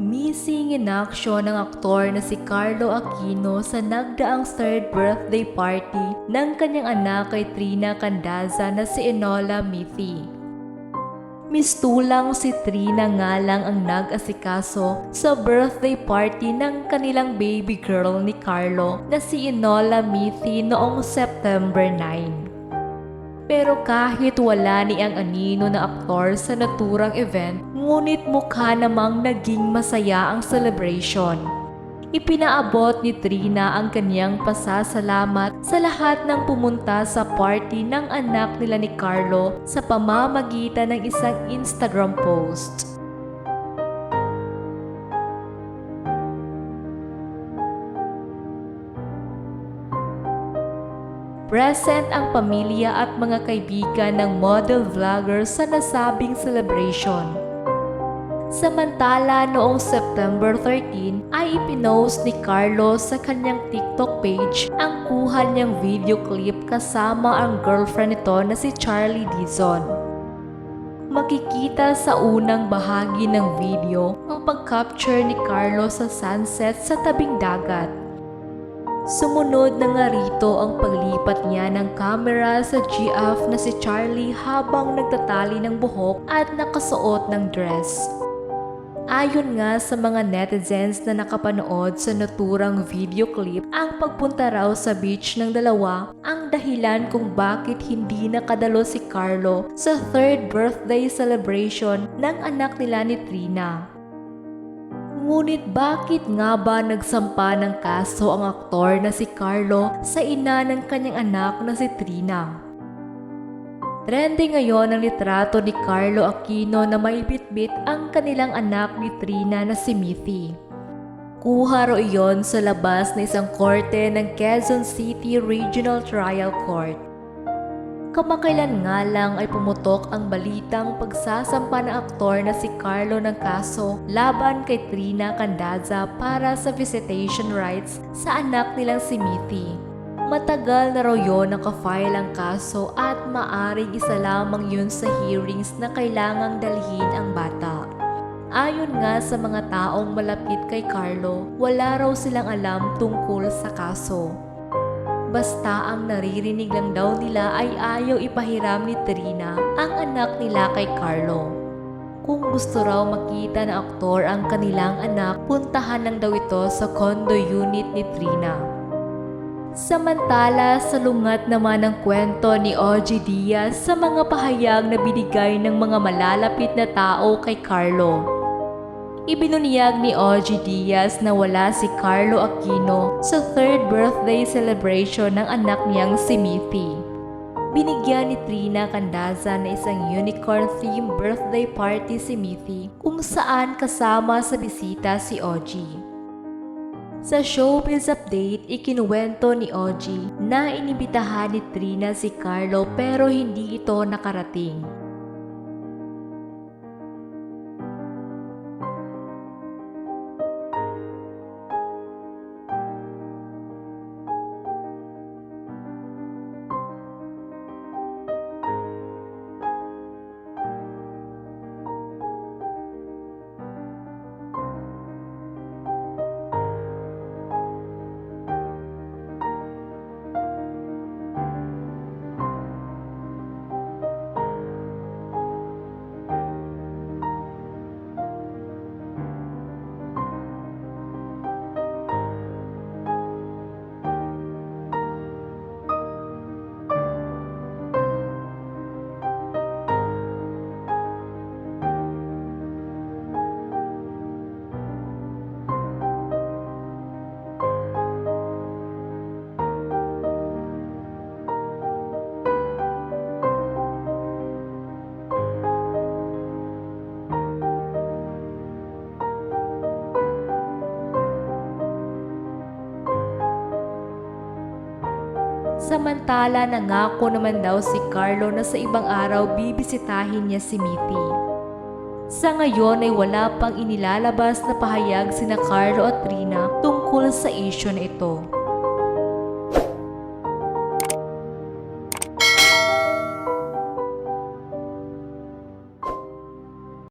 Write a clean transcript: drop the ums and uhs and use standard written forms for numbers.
Missing in action ng aktor na si Carlo Aquino sa nagdaang 3rd birthday party ng kanyang anak kay Trina Candaza na si Enola Mithi. Mistulang si Trina nga lang ang nag-asikaso sa birthday party ng kanilang baby girl ni Carlo na si Enola Mithi noong September 9. Pero kahit wala ni ang anino na aktor sa naturang event, ngunit mukha namang naging masaya ang celebration. Ipinaabot ni Trina ang kanyang pasasalamat sa lahat ng pumunta sa party ng anak nila ni Carlo sa pamamagitan ng isang Instagram post. Present ang pamilya at mga kaibigan ng model vlogger sa nasabing celebration. Samantala noong September 13 ay ipinost ni Carlo sa kanyang TikTok page ang kuha niyang video clip kasama ang girlfriend nito na si Charlie Dizon. Makikita sa unang bahagi ng video ang pag-capture ni Carlo sa sunset sa tabing dagat. Sumunod na nga rito ang paglipat niya ng camera sa GF na si Charlie habang nagtatali ng buhok at nakasuot ng dress. Ayon nga sa mga netizens na nakapanood sa naturang video clip, ang pagpunta raw sa beach ng dalawa ang dahilan kung bakit hindi nakadalo si Carlo sa 3rd birthday celebration ng anak nila ni Trina. Ngunit bakit nga ba nagsampa ng kaso ang aktor na si Carlo sa ina ng kanyang anak na si Trina? Trending ngayon ang litrato ni Carlo Aquino na may bitbit ang kanilang anak ni Trina na si Mithi. Kuha raw iyon sa labas na isang korte ng Quezon City Regional Trial Court. Kamakailan nga lang ay pumutok ang balitang pagsasampa ng aktor na si Carlo ng kaso laban kay Trina Candaza para sa visitation rights sa anak nilang si Mithi. Matagal na raw yun nakafile ang kaso at maaring isa lamang yun sa hearings na kailangang dalhin ang bata. Ayon nga sa mga taong malapit kay Carlo, wala raw silang alam tungkol sa kaso. Basta ang naririnig lang daw nila ay ayaw ipahiram ni Trina ang anak nila kay Carlo. Kung gusto raw makita ng aktor ang kanilang anak, puntahan lang daw ito sa condo unit ni Trina. Samantala, salungat naman ang kwento ni OG Diaz sa mga pahayag na binigay ng mga malalapit na tao kay Carlo. Ibinunyag ni OG Diaz na wala si Carlo Aquino sa 3rd birthday celebration ng anak niyang si Mithi. Binigyan ni Trina Candaza na isang unicorn-themed birthday party si Mithi kung saan kasama sa bisita si OG. Sa showbiz update, ikinuwento ni OG na inibitahan ni Trina si Carlo pero hindi ito nakarating. Samantala, nangako naman daw si Carlo na sa ibang araw bibisitahin niya si Mithi. Sa ngayon ay wala pang inilalabas na pahayag sina Carlo at Trina tungkol sa issue na ito.